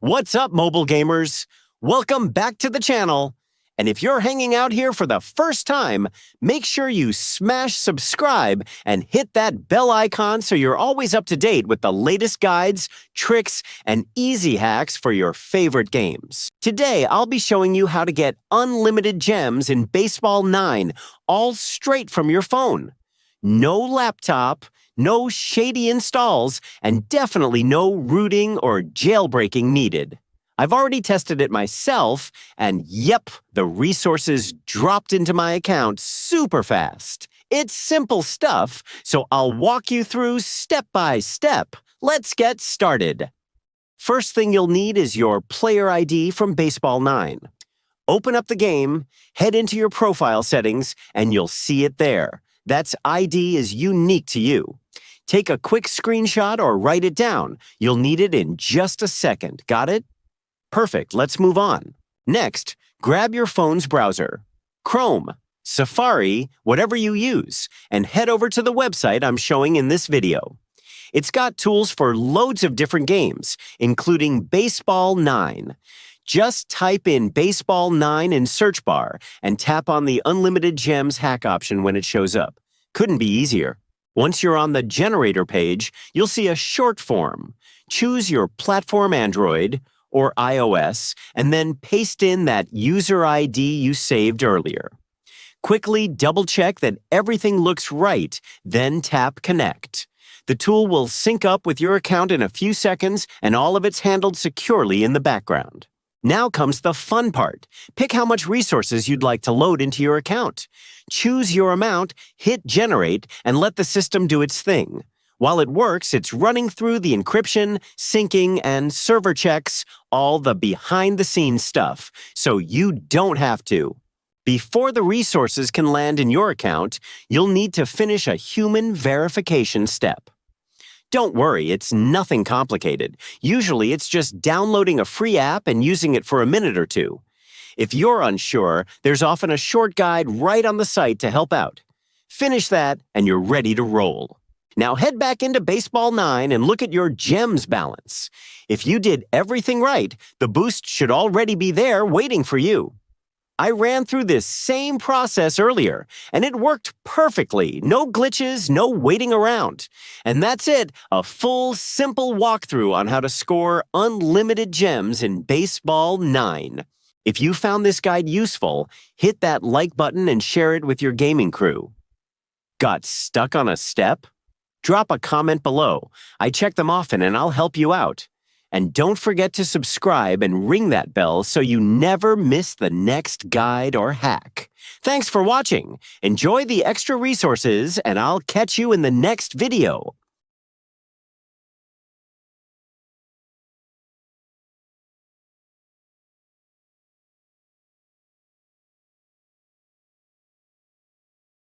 What's up, mobile gamers? Welcome back to the channel. And if you're hanging out here for the first time, make sure you smash subscribe and hit that bell icon so you're always up to date with the latest guides, tricks, and easy hacks for your favorite games. Today, I'll be showing you how to get unlimited gems in Baseball 9, all straight from your phone. No laptop, no shady installs, and definitely no rooting or jailbreaking needed. I've already tested it myself, and yep, the resources dropped into my account super fast. It's simple stuff, so I'll walk you through step by step. Let's get started. First thing you'll need is your player ID from Baseball 9. Open up the game, head into your profile settings, and you'll see it there. That ID is unique to you. Take a quick screenshot or write it down. You'll need it in just a second. Got it? Perfect, let's move on. Next, grab your phone's browser, Chrome, Safari, whatever you use, and head over to the website I'm showing in this video. It's got tools for loads of different games, including Baseball 9. Just type in Baseball 9 in search bar and tap on the Unlimited Gems hack option when it shows up. Couldn't be easier. Once you're on the generator page, you'll see a short form. Choose your platform Android or iOS, and then paste in that user ID you saved earlier. Quickly double-check that everything looks right, then tap Connect. The tool will sync up with your account in a few seconds, and all of it's handled securely in the background. Now comes the fun part. Pick how much resources you'd like to load into your account. Choose your amount, hit Generate, and let the system do its thing. While it works, it's running through the encryption, syncing, and server checks, all the behind-the-scenes stuff, so you don't have to. Before the resources can land in your account, you'll need to finish a human verification step. Don't worry, it's nothing complicated. Usually, it's just downloading a free app and using it for a minute or two. If you're unsure, there's often a short guide right on the site to help out. Finish that, and you're ready to roll. Now head back into Baseball 9 and look at your gems balance. If you did everything right, the boost should already be there waiting for you. I ran through this same process earlier, and it worked perfectly. No glitches, no waiting around. And that's it, a full, simple walkthrough on how to score unlimited gems in Baseball 9. If you found this guide useful, hit that like button and share it with your gaming crew. Got stuck on a step? Drop a comment below. I check them often and I'll help you out. And don't forget to subscribe and ring that bell so you never miss the next guide or hack. Thanks for watching. Enjoy the extra resources and I'll catch you in the next video.